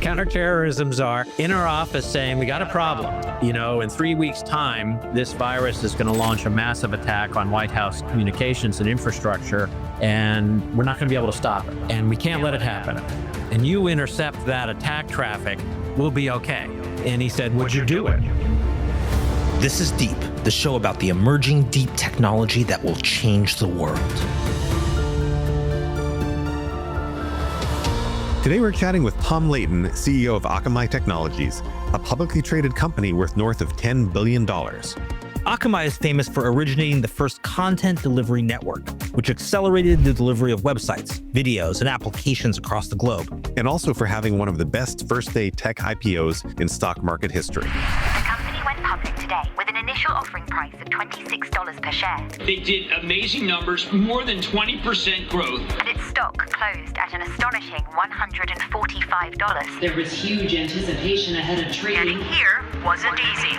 Counterterrorism czar in our office saying, we got a problem. In 3 weeks' time, this virus is going to launch a massive attack on White House communications and infrastructure, and we're not going to be able to stop it. And we can't let it happen. And you intercept that attack traffic, we'll be okay. And he said, would you do it? This is Deep, the show about the emerging deep technology that will change the world. Today we're chatting with Tom Leighton, CEO of Akamai Technologies, a publicly traded company worth north of $10 billion. Akamai is famous for originating the first content delivery network, which accelerated the delivery of websites, videos, and applications across the globe. And also for having one of the best first-day tech IPOs in stock market history. The company went public today with an initial offering price of $26 per share. They did amazing numbers, more than 20% growth. And its stock closed at an astonishing $145. There was huge anticipation ahead of trading. Getting here wasn't easy.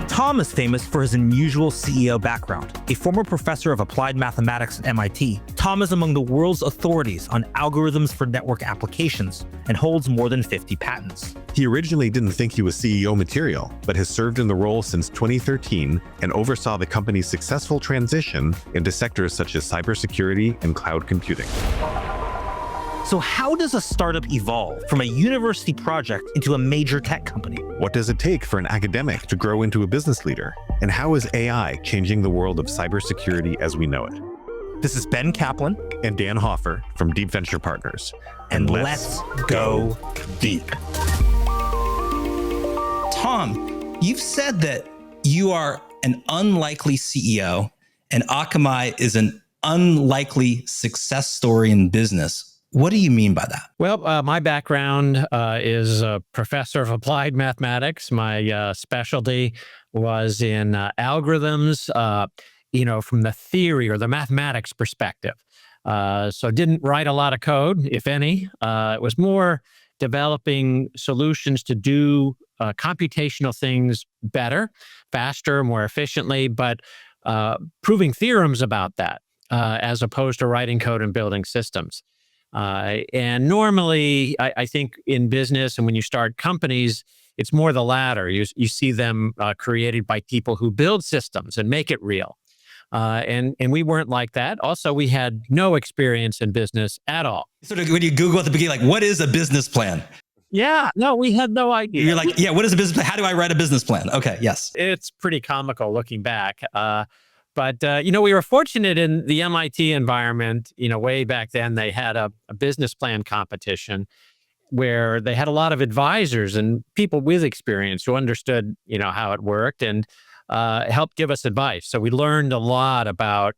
Tom is famous for his unusual CEO background. A former professor of applied mathematics at MIT, Tom is among the world's authorities on algorithms for network applications and holds more than 50 patents. He originally didn't think he was CEO material, but has served in the role since 2013 and oversaw the company's successful transition into sectors such as cybersecurity and cloud computing. So how does a startup evolve from a university project into a major tech company? What does it take for an academic to grow into a business leader? And how is AI changing the world of cybersecurity as we know it? This is Ben Kaplan And Dan Hoffer from Deep Venture Partners. and let's go deep. Tom, you've said that you are an unlikely CEO and Akamai is an unlikely success story in business. What do you mean by that? Well, my background is a professor of applied mathematics. My specialty was in algorithms, from the theory or the mathematics perspective. So didn't write a lot of code, if any. It was more developing solutions to do computational things better, faster, more efficiently, but proving theorems about that as opposed to writing code and building systems. And normally, I think in business and when you start companies, it's more the latter. You see them created by people who build systems and make it real. And we weren't like that. Also, we had no experience in business at all. Sort of when you Google at the beginning, like, what is a business plan? Yeah, no, we had no idea. You're like, yeah, what is a business plan? How do I write a business plan? Okay, yes. It's pretty comical looking back. But we were fortunate in the MIT environment, way back then, they had a business plan competition where they had a lot of advisors and people with experience who understood, how it worked and helped give us advice. So we learned a lot about,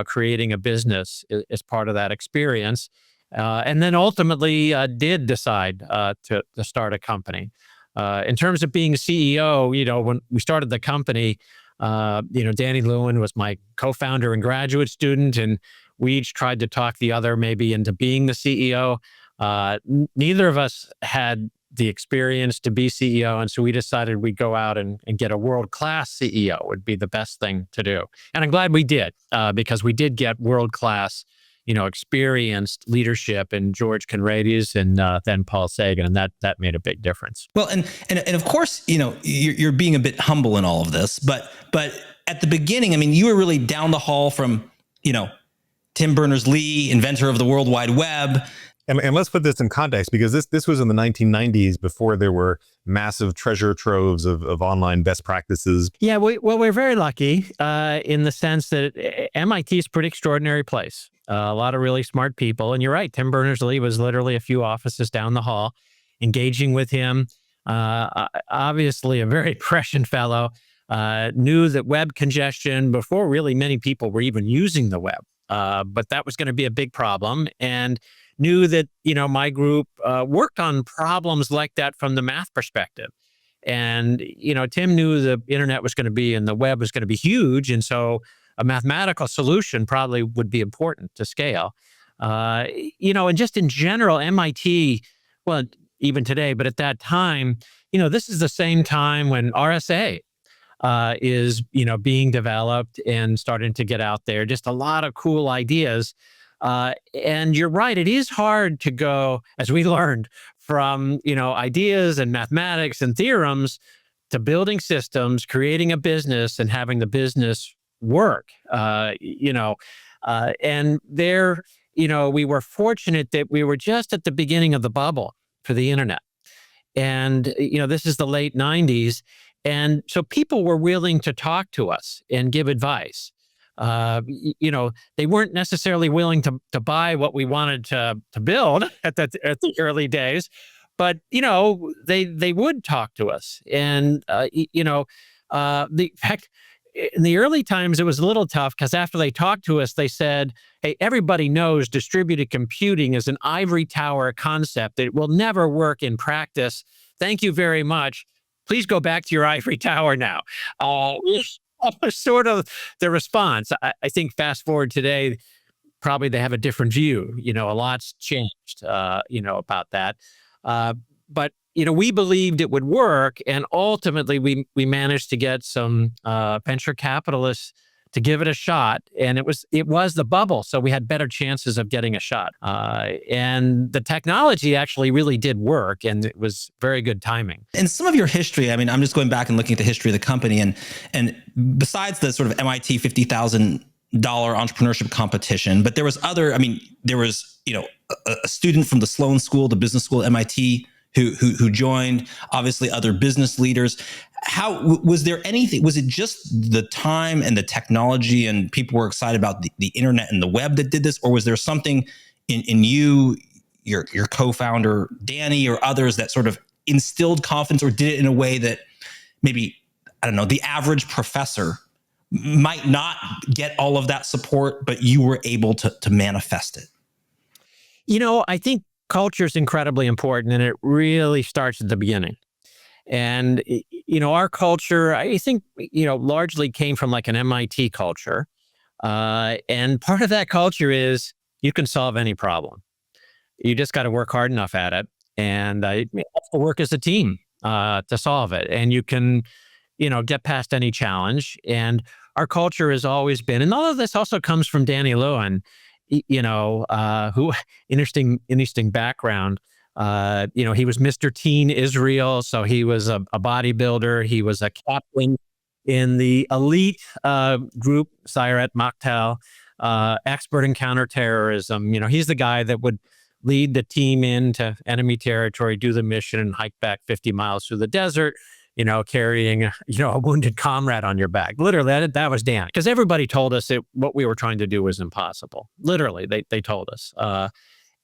creating a business as part of that experience. And then ultimately did decide to start a company. In terms of being CEO, when we started the company, Danny Lewin was my co-founder and graduate student, and we each tried to talk the other maybe into being the CEO. Neither of us had the experience to be CEO, and so we decided we'd go out and get a world-class CEO would be the best thing to do. And I'm glad we did, because we did get world-class, experienced leadership in George Conrades and then Paul Sagan, and that made a big difference. Well, and of course, you're being a bit humble in all of this, but at the beginning, you were really down the hall from, Tim Berners-Lee, inventor of the World Wide Web. And let's put this in context, because this was in the 1990s before there were massive treasure troves of online best practices. Yeah, we're very lucky in the sense that MIT is a pretty extraordinary place. A lot of really smart people. And you're right, Tim Berners-Lee was literally a few offices down the hall, engaging with him. Obviously a very prescient fellow, knew that web congestion before really many people were even using the web. But that was going to be a big problem, and knew that, my group worked on problems like that from the math perspective. And, Tim knew the internet was going to be and the web was going to be huge. And so a mathematical solution probably would be important to scale. And just in general, MIT, well, even today, but at that time, this is the same time when RSA is, being developed and starting to get out there. Just a lot of cool ideas And you're right, it is hard to go, as we learned, from ideas and mathematics and theorems to building systems, creating a business, and having the business work. And there, we were fortunate that we were just at the beginning of the bubble for the internet. And, this is the late 90s. And so people were willing to talk to us and give advice. They weren't necessarily willing to buy what we wanted to build at the early days, but they would talk to us. And the fact, in the early times, it was a little tough because after they talked to us, they said, "Hey, everybody knows distributed computing is an ivory tower concept. It will never work in practice. Thank you very much. Please go back to your ivory tower now." Was sort of the response. I think fast forward today, probably they have a different view. A lot's changed, about that. But we believed it would work, and ultimately we managed to get some venture capitalists to give it a shot, and it was the bubble, so we had better chances of getting a shot. And the technology actually really did work, and it was very good timing. In some of your history, I'm just going back and looking at the history of the company, and besides the sort of MIT $50,000 entrepreneurship competition, but there was other. There was a student from the Sloan School, the business school at MIT, who joined, obviously other business leaders. How was there anything? Was it just the time and the technology and people were excited about the internet and the web that did this? Or was there something in you, your co-founder, Danny, or others that sort of instilled confidence or did it in a way that maybe, I don't know, the average professor might not get all of that support, but you were able to manifest it? I think culture is incredibly important, and it really starts at the beginning. And, our culture, I think, largely came from like an MIT culture. And part of that culture is you can solve any problem. You just got to work hard enough at it. And you have to work as a team to solve it. And you can, get past any challenge. And our culture has always been, and all of this also comes from Danny Lewin, who interesting background. He was Mr. Teen Israel, so he was a bodybuilder. He was a Kaplan in the elite group, Sayeret Matkal, expert in counterterrorism. He's the guy that would lead the team into enemy territory, do the mission, and hike back 50 miles through the desert, carrying, a wounded comrade on your back. Literally, that was Dan. Because everybody told us that what we were trying to do was impossible. Literally, they told us.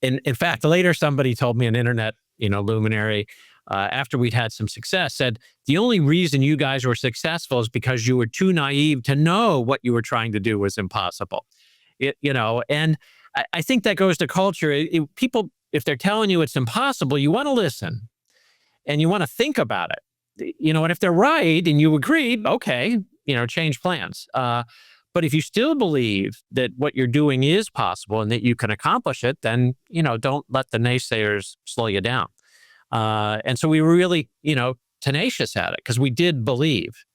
In fact, later somebody told me, an internet, luminary, after we'd had some success, said, the only reason you guys were successful is because you were too naive to know what you were trying to do was impossible. And I think that goes to culture. People, if they're telling you it's impossible, you want to listen and you want to think about it. And if they're right and you agree, okay, change plans. But if you still believe that what you're doing is possible and that you can accomplish it, then, don't let the naysayers slow you down. And so we were really, tenacious at it because we did believe.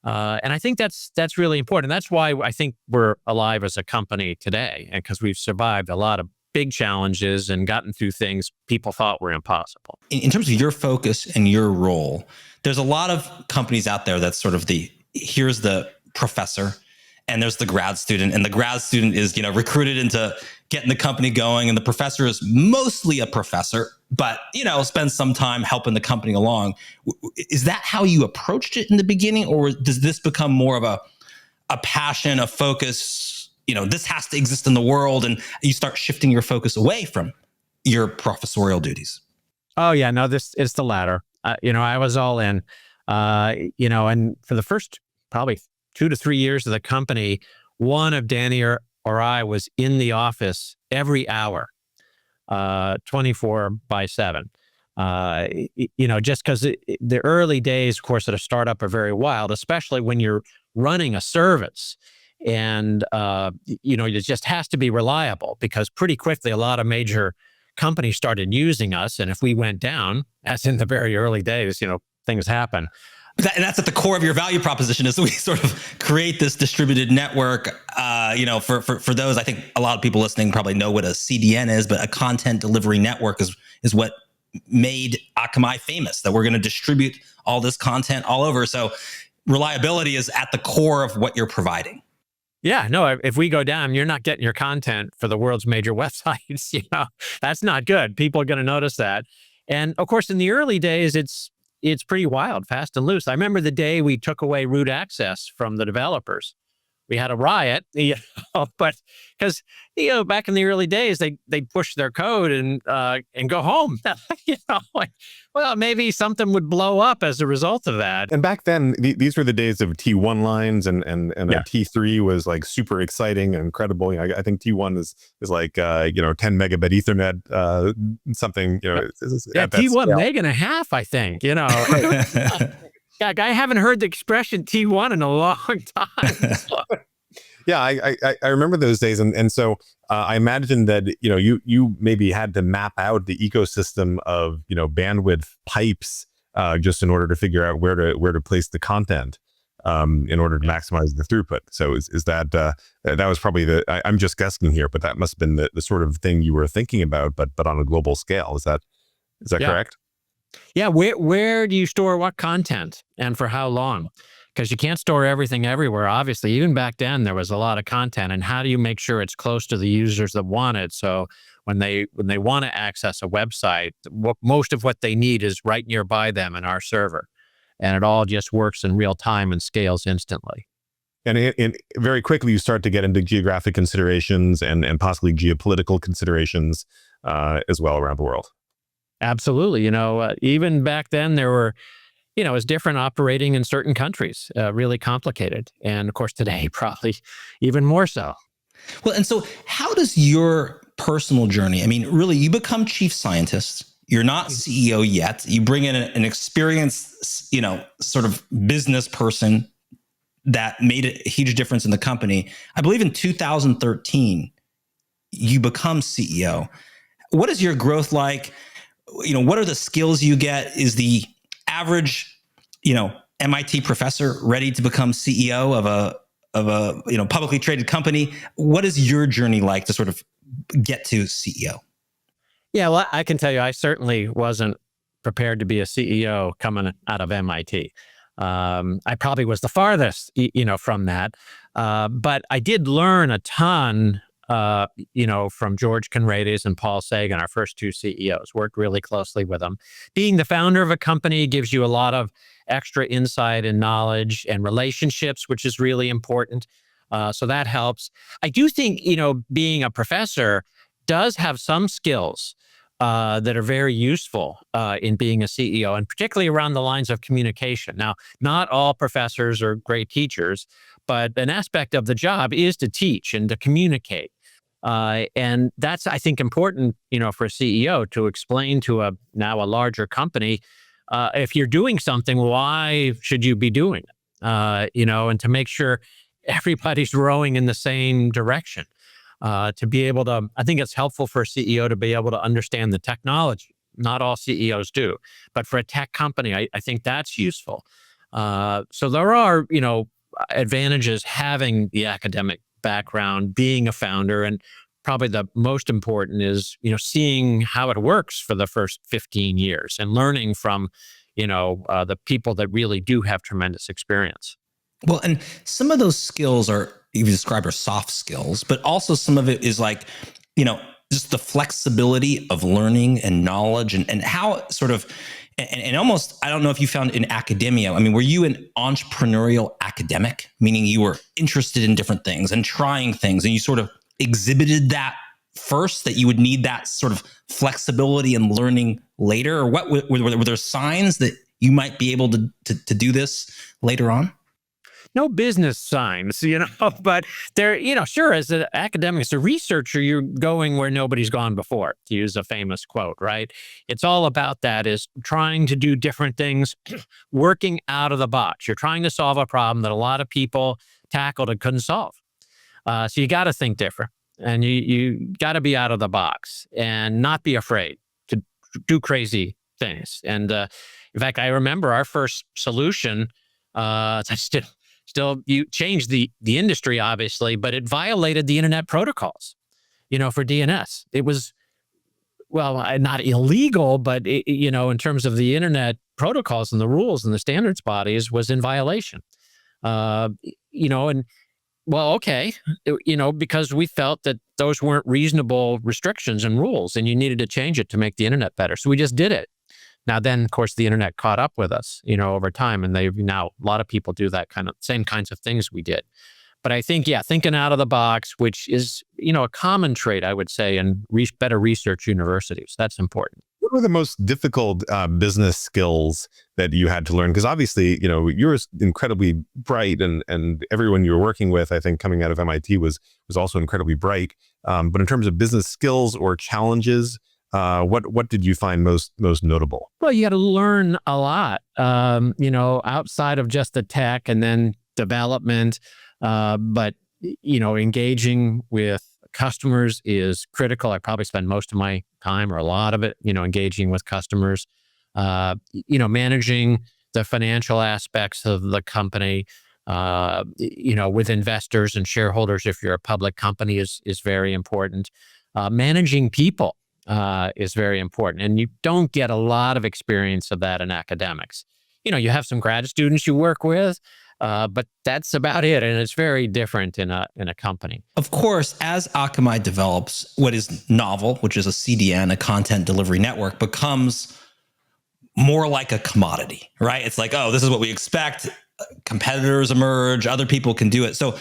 And I think that's really important. That's why I think we're alive as a company today, and because we've survived a lot of big challenges and gotten through things people thought were impossible. In terms of your focus and your role, there's a lot of companies out there that's sort of here's the professor and there's the grad student, and the grad student is, recruited into getting the company going, and the professor is mostly a professor, but, spends some time helping the company along. Is that how you approached it in the beginning, or does this become more of a passion, a focus? This has to exist in the world, and you start shifting your focus away from your professorial duties? Oh yeah, no, this is the latter. I was all in, and for the first probably 2 to 3 years of the company, one of Danny or I was in the office every hour, 24/7. Just because the early days, of course, at a startup are very wild, especially when you're running a service. And, it just has to be reliable, because pretty quickly a lot of major companies started using us. And if we went down, as in the very early days, things happen. And that's at the core of your value proposition, is that we sort of create this distributed network. For those, I think a lot of people listening probably know what a CDN is, but a content delivery network is what made Akamai famous, that we're going to distribute all this content all over. So reliability is at the core of what you're providing. Yeah, no, if we go down, you're not getting your content for the world's major websites. That's not good. People are going to notice that. And of course, in the early days, it's pretty wild, fast and loose. I remember the day we took away root access from the developers. We had a riot, but because back in the early days, they push their code and go home. Well, maybe something would blow up as a result of that. And back then, these were the days of T1 lines, and a T3 was like super exciting and incredible. I think T1 is like 10 megabit Ethernet, something. T1 meg and a half, I think. Yeah, I haven't heard the expression T1 in a long time. Yeah, I remember those days, and so I imagine that you maybe had to map out the ecosystem of bandwidth pipes just in order to figure out where to place the content in order to maximize the throughput. So is that that was probably I'm just guessing here, but that must have been the sort of thing you were thinking about, but on a global scale. Is that correct? Yeah, where do you store what content and for how long? Because you can't store everything everywhere. Obviously, even back then, there was a lot of content. And how do you make sure it's close to the users that want it? So when they want to access a website, most of what they need is right nearby them in our server. And it all just works in real time and scales instantly. And very quickly, you start to get into geographic considerations and possibly geopolitical considerations as well around the world. Absolutely. Even back then, there were, it was different operating in certain countries, really complicated. And of course, today, probably even more so. Well, and so how does your personal journey, I mean, really, you become chief scientist. You're not CEO yet. You bring in an experienced, sort of business person that made a huge difference in the company. I believe in 2013, you become CEO. What is your growth like? What are the skills you get? Is the average, MIT professor ready to become CEO of a publicly traded company? What is your journey like to sort of get to CEO? Yeah, well, I can tell you, I certainly wasn't prepared to be a CEO coming out of MIT. I probably was the farthest, from that. But I did learn a ton from George Conrades and Paul Sagan, our first two CEOs, worked really closely with them. Being the founder of a company gives you a lot of extra insight and knowledge and relationships, which is really important. So that helps. I do think, being a professor does have some skills that are very useful in being a CEO, and particularly around the lines of communication. Now, not all professors are great teachers, but an aspect of the job is to teach and to communicate. And that's, I think, important, for a CEO to explain to a larger company, if you're doing something, why should you be doing it? And to make sure everybody's rowing in the same direction. To be able to, I think it's helpful for a CEO to be able to understand the technology. Not all CEOs do, but for a tech company, I think that's useful. So there are, advantages having the academic background, being a founder, and probably the most important is, seeing how it works for the first 15 years and learning from, the people that really do have tremendous experience. Well, and some of those skills you describe are soft skills, but also some of it is like, just the flexibility of learning and knowledge and how sort of, and almost, I don't know if you found in academia, I mean, were you an entrepreneurial academic, meaning you were interested in different things and trying things, and you sort of exhibited that first, that you would need that sort of flexibility and learning later? Or what were there signs that you might be able to do this later on? No business signs, but they're, sure, as an academic, as a researcher, you're going where nobody's gone before, to use a famous quote, right? It's all about that, is trying to do different things, working out of the box. You're trying to solve a problem that a lot of people tackled and couldn't solve. So you got to think different, and you got to be out of the box and not be afraid to do crazy things. And in fact, I remember our first solution, still you changed the industry, obviously, but it violated the internet protocols, for DNS. It was, well, not illegal, but in terms of the internet protocols and the rules and the standards bodies, was in violation. And well, okay, because we felt that those weren't reasonable restrictions and rules, and you needed to change it to make the internet better. So we just did it. Now, then, of course, the internet caught up with us, over time, and now a lot of people do that same kinds of things we did. But I think, thinking out of the box, which is, a common trait, I would say, in better research universities. That's important. What were the most difficult business skills that you had to learn? Because obviously, you were incredibly bright, and everyone you were working with, I think, coming out of MIT was also incredibly bright. But in terms of business skills or challenges, what did you find most notable? Well, you got to learn a lot, outside of just the tech and then development. But engaging with customers is critical. I probably spend most of my time, or a lot of it, engaging with customers. Managing the financial aspects of the company, with investors and shareholders, if you're a public company, is very important. Managing people is very important, and you don't get a lot of experience of that in academics. You have some grad students you work with, but that's about it, and it's very different in a company. Of course, as Akamai develops, what is novel, which is a CDN, a content delivery network, becomes more like a commodity, right? It's like, oh, this is what we expect. Competitors emerge, other people can do it. So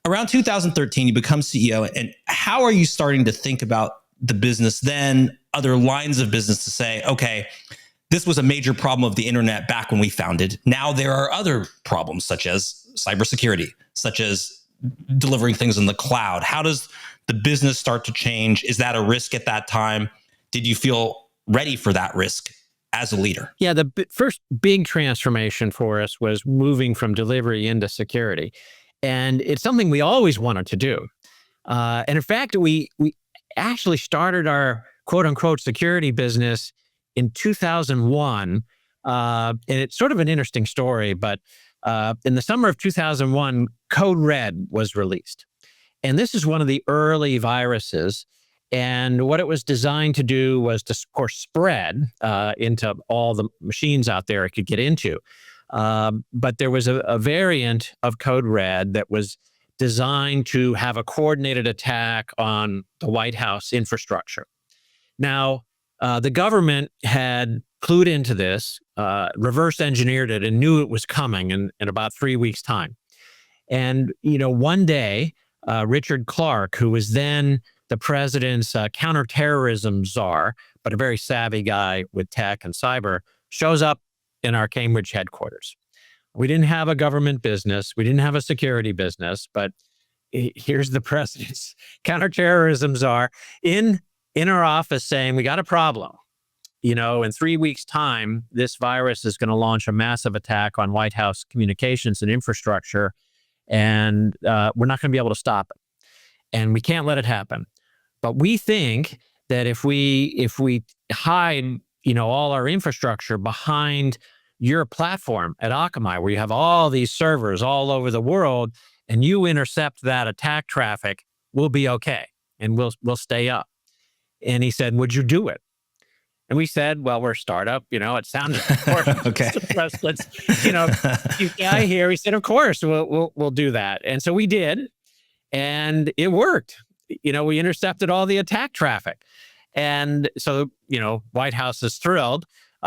around 2013, you become CEO, and how are you starting to think about the business then, other lines of business, to say, okay, this was a major problem of the internet back when we founded. Now there are other problems, such as cybersecurity, such as delivering things in the cloud. How does the business start to change? Is that a risk at that time? Did you feel ready for that risk as a leader? Yeah, the first big transformation for us was moving from delivery into security. And it's something we always wanted to do. And in fact, we actually started our quote unquote security business in 2001. And it's sort of an interesting story, but in the summer of 2001, Code Red was released. And this is one of the early viruses. And what it was designed to do was to, of course, spread into all the machines out there it could get into. But there was a variant of Code Red that was designed to have a coordinated attack on the White House infrastructure. Now, the government had clued into this, reverse engineered it, and knew it was coming in about 3 weeks' time. And, one day, Richard Clark, who was then the president's counterterrorism czar, but a very savvy guy with tech and cyber, shows up in our Cambridge headquarters. We didn't have a government business. We didn't have a security business, but here's the president's counterterrorism czar in our office saying, we got a problem. In 3 weeks' time, this virus is going to launch a massive attack on White House communications and infrastructure, and we're not going to be able to stop it. And we can't let it happen. But we think that if we hide, all our infrastructure behind your platform at Akamai, where you have all these servers all over the world, and you intercept that attack traffic, we'll be okay, and we'll stay up. And he said, would you do it? And we said, well, we're a startup, it sounded important. Okay. Let's, you guy here, he said, of course, we'll do that. And so we did, and it worked. We intercepted all the attack traffic. And so, White House is thrilled.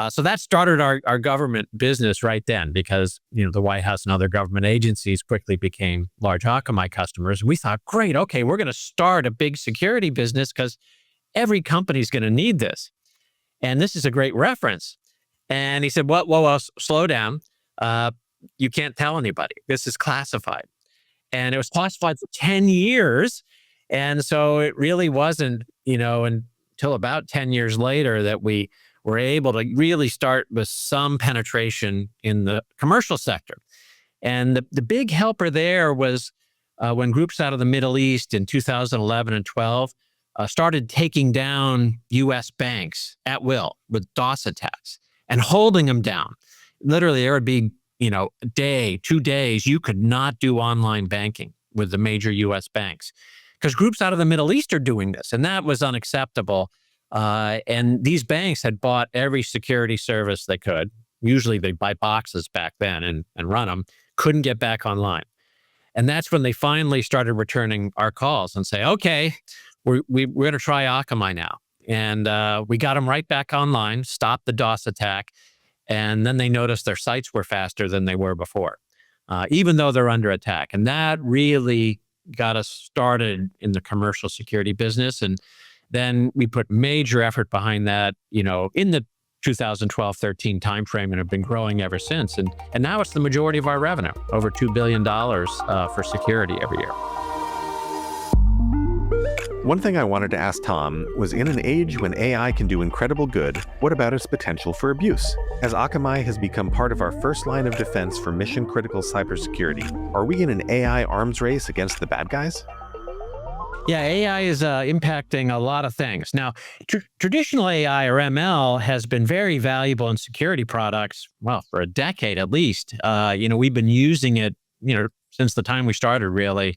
So that started our government business right then, because, the White House and other government agencies quickly became large Akamai customers. We thought, great, okay, we're going to start a big security business because every company's going to need this. And this is a great reference. And he said, well, slow down. You can't tell anybody. This is classified. And it was classified for 10 years. And so it really wasn't, until about 10 years later that we were able to really start with some penetration in the commercial sector. And the big helper there was when groups out of the Middle East in 2011 and 12 started taking down U.S. banks at will with DOS attacks. and holding them down. Literally, there would be, a day, 2 days, you could not do online banking with the major US banks because groups out of the Middle East are doing this, and that was unacceptable. And these banks had bought every security service they could. Usually they buy boxes back then and run them, couldn't get back online. And that's when they finally started returning our calls and say, okay, we're going to try Akamai now. And we got them right back online, stopped the DOS attack. And then they noticed their sites were faster than they were before, even though they're under attack. And that really got us started in the commercial security business. And then we put major effort behind that, in the 2012-13 timeframe, and have been growing ever since. And now it's the majority of our revenue, over $2 billion for security every year. One thing I wanted to ask Tom was, in an age when AI can do incredible good, what about its potential for abuse? As Akamai has become part of our first line of defense for mission-critical cybersecurity, are we in an AI arms race against the bad guys? Yeah, AI is impacting a lot of things. Now, traditional AI or ML has been very valuable in security products, well, for a decade at least. We've been using it, since the time we started, really,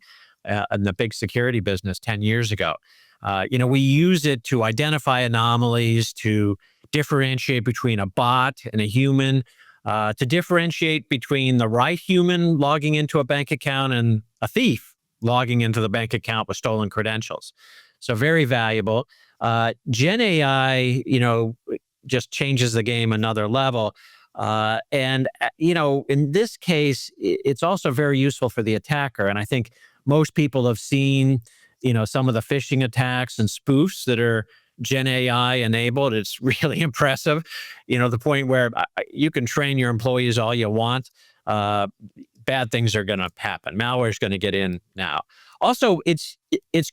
in the big security business 10 years ago. We use it to identify anomalies, to differentiate between a bot and a human, to differentiate between the right human logging into a bank account and a thief logging into the bank account with stolen credentials. So very valuable. Gen AI, just changes the game another level. In this case, it's also very useful for the attacker. And I think most people have seen, some of the phishing attacks and spoofs that are Gen AI enabled. It's really impressive, the point where you can train your employees all you want. Bad things are going to happen. Malware is going to get in now. Also, it's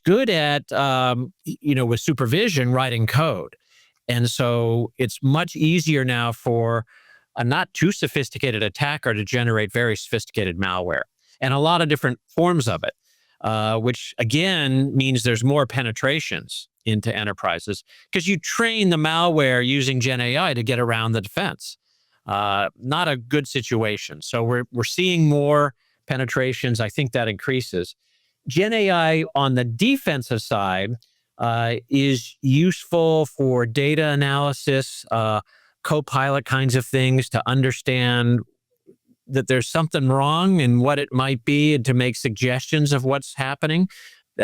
good at, with supervision, writing code. And so it's much easier now for a not too sophisticated attacker to generate very sophisticated malware, and a lot of different forms of it, which again means there's more penetrations into enterprises because you train the malware using Gen AI to get around the defense. Not a good situation. So we're seeing more penetrations. I think that increases. Gen AI on the defensive side is useful for data analysis, co-pilot kinds of things, to understand that there's something wrong and what it might be, and to make suggestions of what's happening.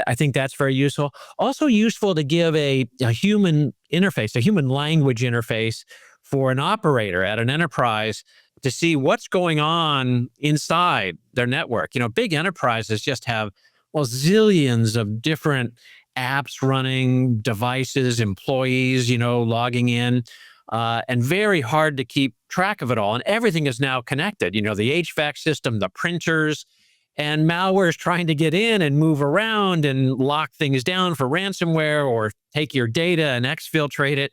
I think that's very useful. Also useful to give a human interface, a human language interface for an operator at an enterprise to see what's going on inside their network. Big enterprises just have zillions of different apps running, devices, employees, logging in, and very hard to keep track of it all. And everything is now connected, the HVAC system, the printers, and malware is trying to get in and move around and lock things down for ransomware or take your data and exfiltrate it.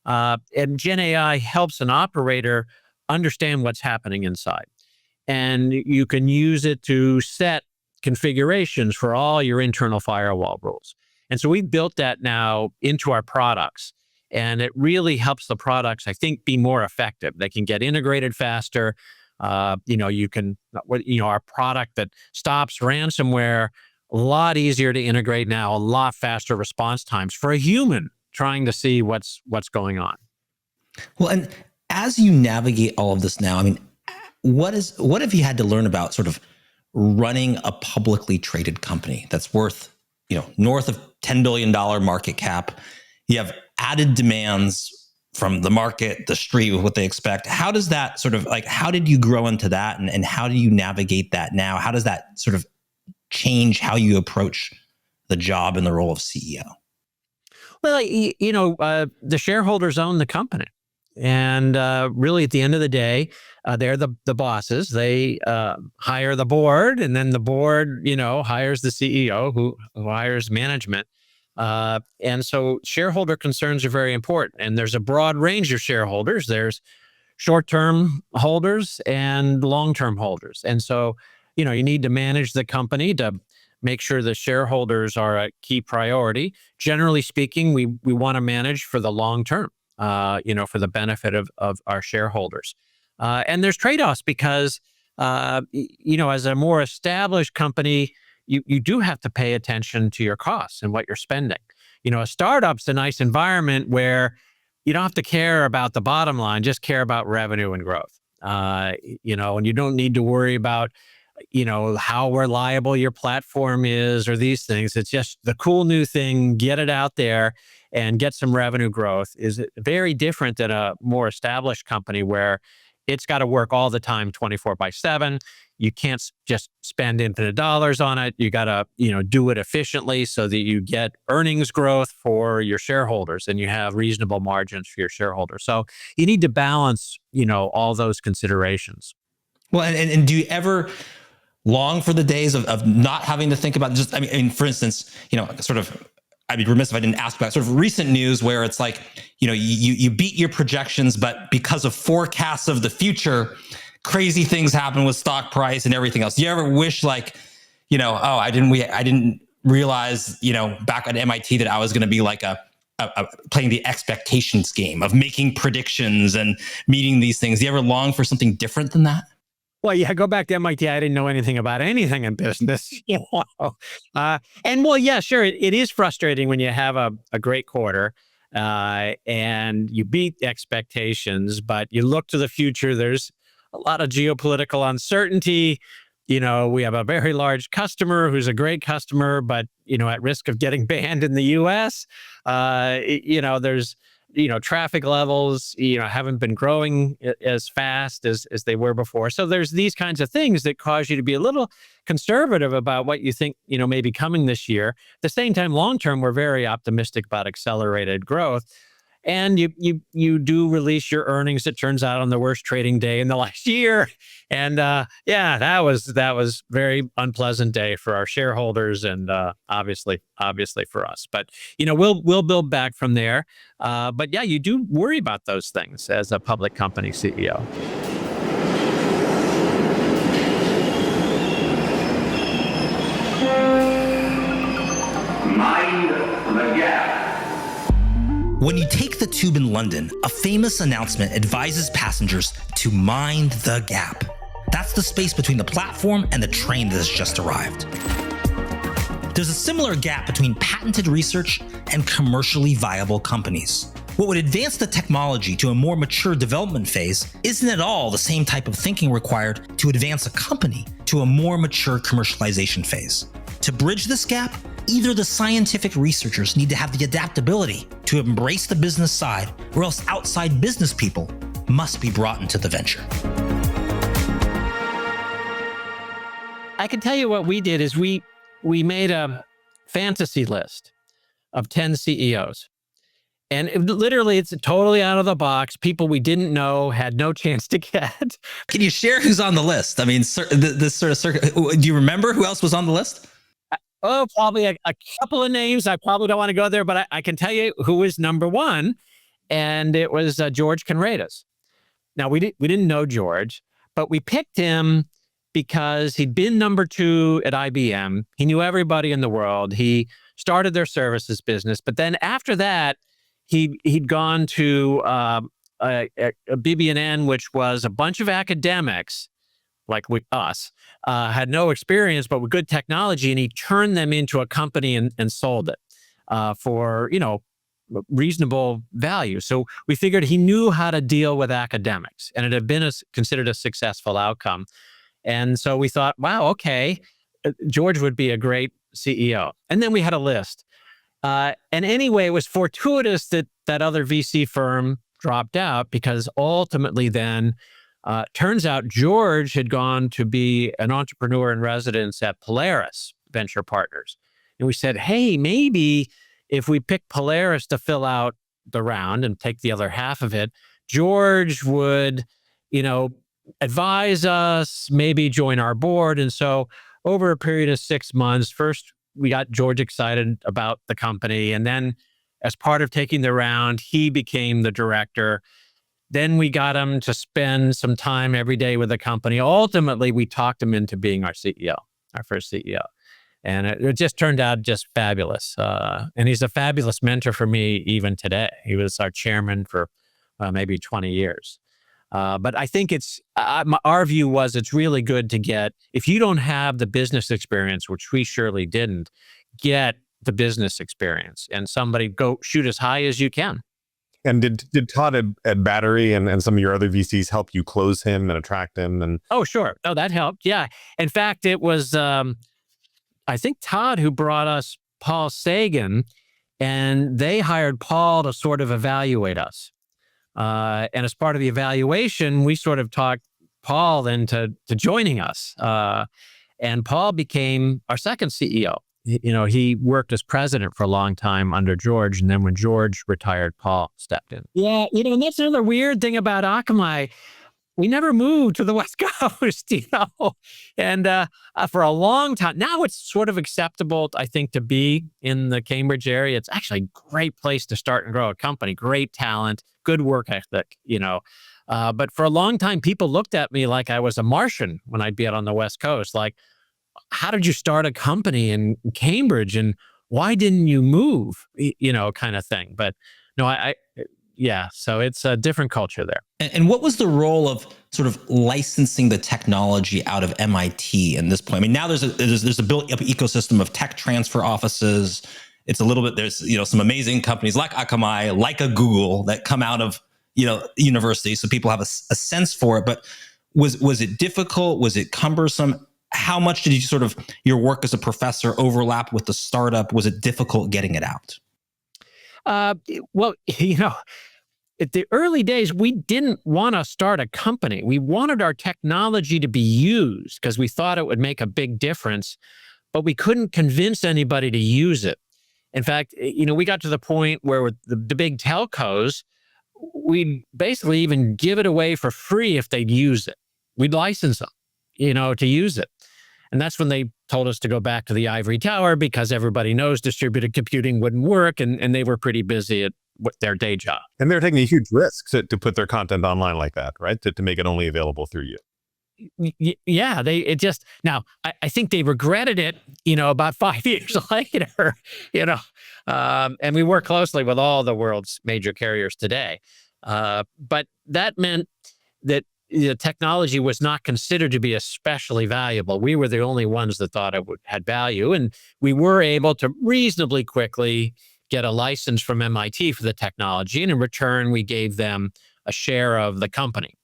And Gen AI helps an operator understand what's happening inside. And you can use it to set configurations for all your internal firewall rules. And so we've built that now into our products. And it really helps the products, I think, be more effective. They can get integrated faster. You can, our product that stops ransomware, a lot easier to integrate now, a lot faster response times for a human trying to see what's going on. Well, and as you navigate all of this now, what have you had to learn about sort of running a publicly traded company that's worth, north of $10 billion market cap? You have added demands from the market, the street, with what they expect. How does that sort of how did you grow into that, and how do you navigate that now? How does that sort of change how you approach the job and the role of CEO? Well, the shareholders own the company. And really, at the end of the day, they're the bosses. They hire the board, and then the board, hires the CEO who hires management. And so shareholder concerns are very important. And there's a broad range of shareholders. There's short-term holders and long-term holders. And so, you need to manage the company to make sure the shareholders are a key priority. Generally speaking, we want to manage for the long term. for the benefit of our shareholders. And there's trade-offs because, as a more established company, you do have to pay attention to your costs and what you're spending. A startup's a nice environment where you don't have to care about the bottom line, just care about revenue and growth. And you don't need to worry about, how reliable your platform is or these things. It's just the cool new thing, get it out there and get some revenue growth is very different than a more established company where it's got to work all the time, 24/7. You can't just spend infinite dollars on it. You got to, do it efficiently so that you get earnings growth for your shareholders and you have reasonable margins for your shareholders. So you need to balance, all those considerations. Well, and do you ever long for the days of not having to think about just, for instance, sort of, I'd be remiss if I didn't ask about sort of recent news where it's like, you beat your projections, but because of forecasts of the future, crazy things happen with stock price and everything else. Do you ever wish like, I didn't realize, back at MIT that I was going to be like a playing the expectations game of making predictions and meeting these things. Do you ever long for something different than that? Well, yeah, go back to MIT. I didn't know anything about anything in business. Sure. It is frustrating when you have a great quarter and you beat expectations, but you look to the future. There's a lot of geopolitical uncertainty. We have a very large customer who's a great customer, but, at risk of getting banned in the US. There's traffic levels, haven't been growing as fast as they were before. So there's these kinds of things that cause you to be a little conservative about what you think, may be coming this year. At the same time, long term, we're very optimistic about accelerated growth. And you do release your earnings, it turns out, on the worst trading day in the last year. And that was very unpleasant day for our shareholders and obviously for us. But we'll build back from there. But yeah, you do worry about those things as a public company CEO. Mind the gap. When you take the tube in London, a famous announcement advises passengers to mind the gap. That's the space between the platform and the train that has just arrived. There's a similar gap between patented research and commercially viable companies. What would advance the technology to a more mature development phase isn't at all the same type of thinking required to advance a company to a more mature commercialization phase. To bridge this gap, either the scientific researchers need to have the adaptability to embrace the business side, or else outside business people must be brought into the venture. I can tell you what we did is we made a fantasy list of 10 CEOs. And it's totally out of the box. People we didn't know, had no chance to get. Can you share who's on the list? This sort of circuit. Do you remember who else was on the list? Oh, probably a couple of names. I probably don't want to go there, but I can tell you who was number one, and it was George Conrades. Now, we didn't know George, but we picked him because he'd been number two at IBM. He knew everybody in the world. He started their services business, but then after that, he'd gone to a BB&N, which was a bunch of academics like us, had no experience, but with good technology, and he turned them into a company and sold it for, reasonable value. So we figured he knew how to deal with academics, and it had been considered a successful outcome. And so we thought, wow, okay, George would be a great CEO. And then we had a list. And anyway, it was fortuitous that that other VC firm dropped out, because ultimately then turns out George had gone to be an entrepreneur in residence at Polaris Venture Partners. And we said, hey, maybe if we pick Polaris to fill out the round and take the other half of it, George would, advise us, maybe join our board. And so over a period of 6 months, first we got George excited about the company. And then as part of taking the round, he became the director. Then we got him to spend some time every day with the company. Ultimately, we talked him into being our CEO, our first CEO. And it just turned out just fabulous. And he's a fabulous mentor for me even today. He was our chairman for maybe 20 years. But I think our view was it's really good to get, if you don't have the business experience, which we surely didn't, get the business experience and somebody go shoot as high as you can. And did Todd at Battery and some of your other VCs help you close him and attract him? And Oh, sure. Oh, that helped. Yeah. In fact, it was, I think Todd who brought us Paul Sagan, and they hired Paul to sort of evaluate us. And as part of the evaluation, we sort of talked Paul into joining us. And Paul became our second CEO. He worked as president for a long time under George. And then when George retired, Paul stepped in. Yeah. And that's another weird thing about Akamai. We never moved to the West Coast, and for a long time. Now it's sort of acceptable, I think, to be in the Cambridge area. It's actually a great place to start and grow a company, great talent, good work ethic, But for a long time, people looked at me like I was a Martian when I'd be out on the West Coast. Like, how did you start a company in Cambridge and why didn't you move, kind of thing. But no, so it's a different culture there. And what was the role of sort of licensing the technology out of MIT in this point? I mean, now there's a built up ecosystem of tech transfer offices. It's a little bit, there's, some amazing companies like Akamai, like a Google that come out of, universities. So people have a sense for it, but was it difficult? Was it cumbersome? How much did your work as a professor overlap with the startup? Was it difficult getting it out? Well, at the early days, we didn't want to start a company. We wanted our technology to be used because we thought it would make a big difference, but we couldn't convince anybody to use it. In fact, we got to the point where with the big telcos, we'd basically even give it away for free if they'd use it. We'd license them, to use it. And that's when they told us to go back to the ivory tower because everybody knows distributed computing wouldn't work, and they were pretty busy at their day job. And they're taking a huge risk to put their content online like that, right? To make it only available through you. Yeah, now I think they regretted it, about 5 years later, and we work closely with all the world's major carriers today. But that meant that the technology was not considered to be especially valuable. We were the only ones that thought it had value. And we were able to reasonably quickly get a license from MIT for the technology. And in return, we gave them a share of the company,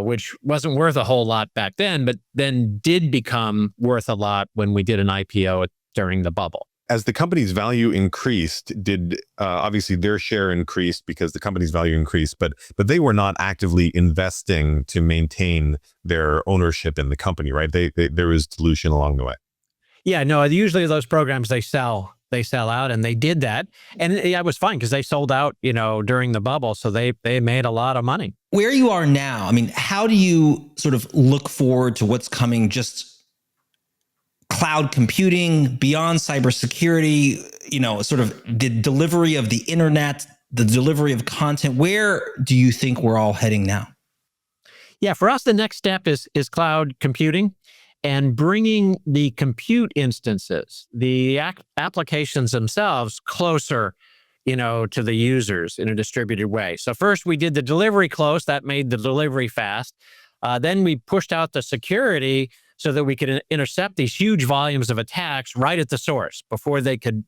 which wasn't worth a whole lot back then, but then did become worth a lot when we did an IPO during the bubble. As the company's value increased, did obviously their share increased because the company's value increased, but they were not actively investing to maintain their ownership in the company, right? There was dilution along the way. Yeah, no, usually those programs they sell out, and they did that. And it was fine because they sold out, during the bubble. So they made a lot of money. Where you are now, I mean, how do you sort of look forward to what's coming, just cloud computing, beyond cybersecurity, sort of the delivery of the internet, the delivery of content? Where do you think we're all heading now? Yeah, for us, the next step is cloud computing and bringing the compute instances, the applications themselves closer, to the users in a distributed way. So first we did the delivery close. That made the delivery fast. Then we pushed out the security so that we could intercept these huge volumes of attacks right at the source before they could,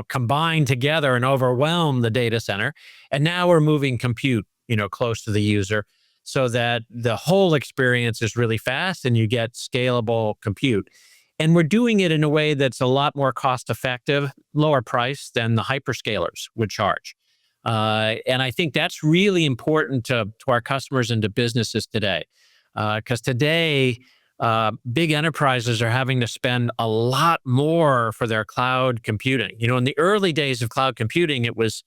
combine together and overwhelm the data center. And now we're moving compute, close to the user so that the whole experience is really fast and you get scalable compute. And we're doing it in a way that's a lot more cost effective, lower price than the hyperscalers would charge. And I think that's really important to our customers and to businesses today. Because today, big enterprises are having to spend a lot more for their cloud computing. In the early days of cloud computing, it was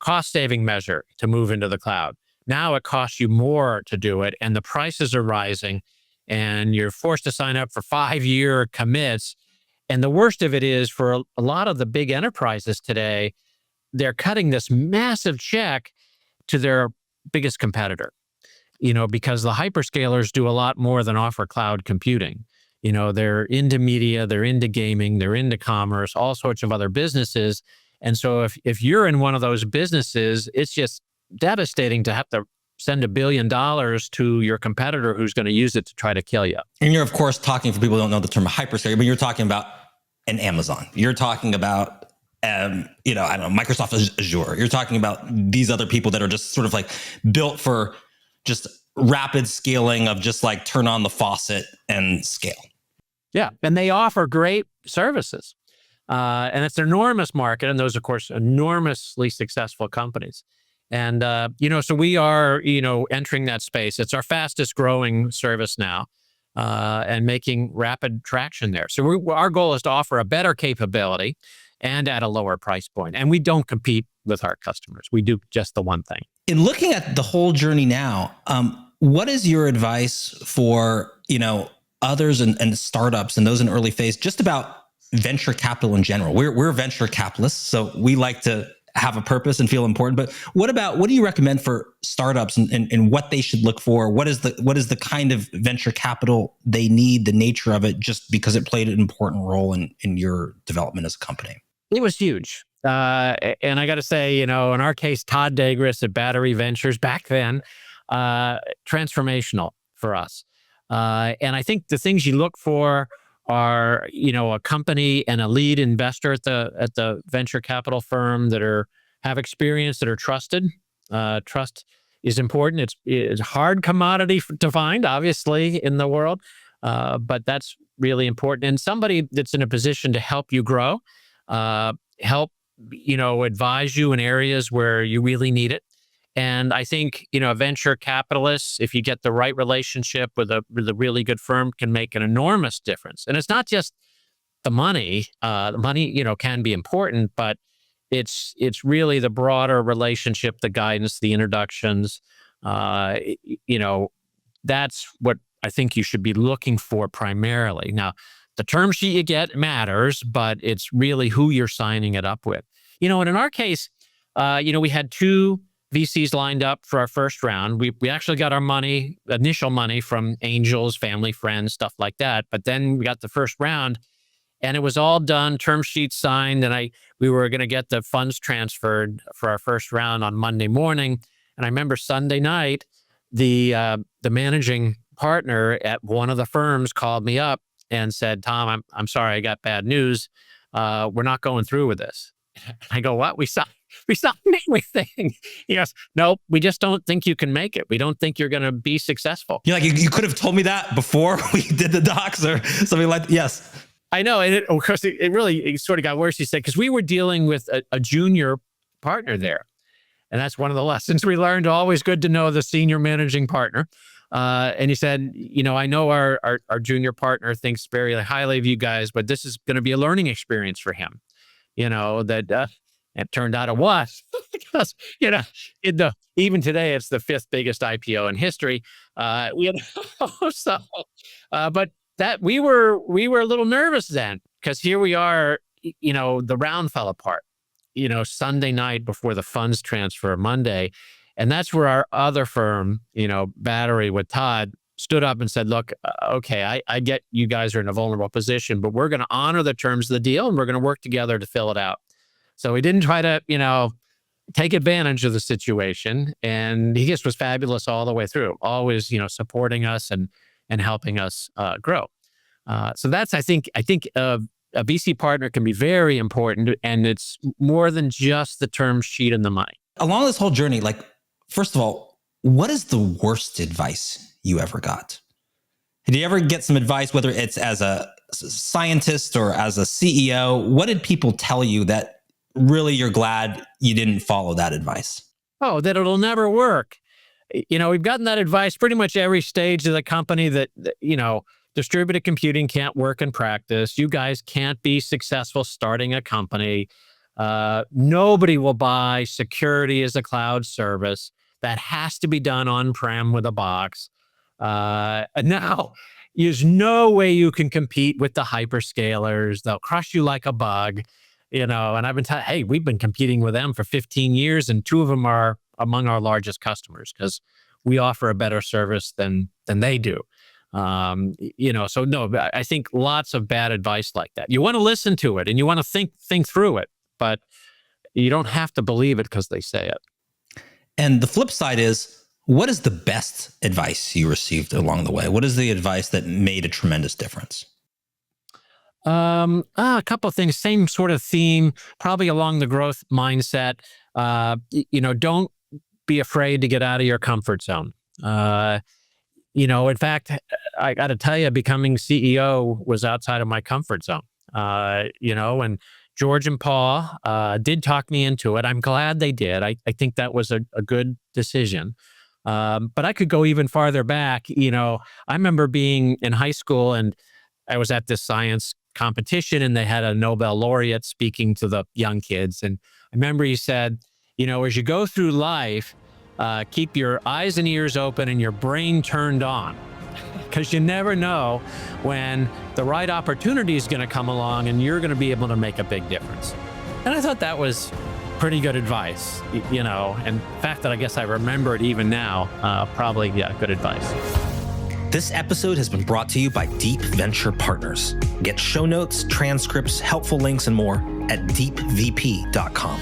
cost-saving measure to move into the cloud. Now it costs you more to do it, and the prices are rising, and you're forced to sign up for 5-year commits. And the worst of it is for a lot of the big enterprises today, they're cutting this massive check to their biggest competitor. Because the hyperscalers do a lot more than offer cloud computing. They're into media, they're into gaming, they're into commerce, all sorts of other businesses. And so if you're in one of those businesses, it's just devastating to have to send $1 billion to your competitor who's going to use it to try to kill you. And you're, of course, talking, for people who don't know the term hyperscaler, but you're talking about an Amazon. You're talking about, I don't know, Microsoft Azure. You're talking about these other people that are just sort of like built for just rapid scaling of just like turn on the faucet and scale. Yeah. And they offer great services. And it's an enormous market. And those, of course, enormously successful companies. And, so we are, entering that space. It's our fastest growing service now, and making rapid traction there. So our goal is to offer a better capability and at a lower price point. And we don't compete with our customers. We do just the one thing. In looking at the whole journey now, what is your advice for, others and startups and those in early phase, just about venture capital in general? We're venture capitalists, so we like to have a purpose and feel important. But what do you recommend for startups and what they should look for? What is the kind of venture capital they need, the nature of it, just because it played an important role in your development as a company? It was huge. And I got to say, in our case, Todd Dagris at Battery Ventures back then, transformational for us. And I think the things you look for are, a company and a lead investor at the venture capital firm that have experience, that are trusted. Trust is important. It's a hard commodity to find, obviously, in the world, but that's really important. And somebody that's in a position to help you grow, help advise you in areas where you really need it. And I think, venture capitalists, if you get the right relationship with a really good firm, can make an enormous difference. And it's not just the money. The money, can be important, but it's really the broader relationship, the guidance, the introductions. That's what I think you should be looking for primarily. Now, the term sheet you get matters, but it's really who you're signing it up with. And in our case, we had 2 VCs lined up for our first round. We actually got our initial money from angels, family, friends, stuff like that. But then we got the first round and it was all done, term sheets signed, and we were going to get the funds transferred for our first round on Monday morning. And I remember Sunday night, the managing partner at one of the firms called me up and said, "Tom, I'm sorry, I got bad news. We're not going through with this." I go, "What? We signed everything." He goes, "Nope, we just don't think you can make it. We don't think you're going to be successful." You're like, you could have told me that before we did the docs or something like that. Yes. I know. And of course, it sort of got worse, he said, because we were dealing with a junior partner there. And that's one of the lessons we learned. Always good to know the senior managing partner. And he said, "I know our junior partner thinks very highly of you guys, but this is going to be a learning experience for him." It turned out it was because, even today, it's the 5th biggest IPO in history. But that we were a little nervous then, because here we are, the round fell apart, Sunday night before the funds transfer Monday. And that's where our other firm, Battery with Todd, stood up and said, "Look, okay, I get you guys are in a vulnerable position, but we're going to honor the terms of the deal and we're going to work together to fill it out." So we didn't try to, take advantage of the situation. And he just was fabulous all the way through, always, supporting us and helping us grow. So that's, I think a VC partner can be very important, and it's more than just the term sheet and the money. Along this whole journey, first of all, what is the worst advice you ever got? Did you ever get some advice, whether it's as a scientist or as a CEO? What did people tell you that really you're glad you didn't follow that advice? Oh, that it'll never work. We've gotten that advice pretty much every stage of the company that distributed computing can't work in practice. You guys can't be successful starting a company. Nobody will buy security as a cloud service. That has to be done on-prem with a box. Now, there's no way you can compete with the hyperscalers. They'll crush you like a bug. And I've been telling, hey, we've been competing with them for 15 years, and 2 of them are among our largest customers because we offer a better service than they do. So no, I think lots of bad advice like that. You want to listen to it and you want to think through it, but you don't have to believe it because they say it. And the flip side is, what is the best advice you received along the way? What is the advice that made a tremendous difference? A couple of things, same sort of theme, probably along the growth mindset. Don't be afraid to get out of your comfort zone. In fact, I got to tell you, becoming CEO was outside of my comfort zone. And George and Paul did talk me into it. I'm glad they did. I think that was a good decision. But I could go even farther back. I remember being in high school and I was at this science competition and they had a Nobel laureate speaking to the young kids. And I remember he said, as you go through life, keep your eyes and ears open and your brain turned on, because you never know when the right opportunity is going to come along and you're going to be able to make a big difference. And I thought that was pretty good advice, and the fact that I guess I remember it even now, probably, good advice. This episode has been brought to you by Deep Venture Partners. Get show notes, transcripts, helpful links, and more at deepvp.com.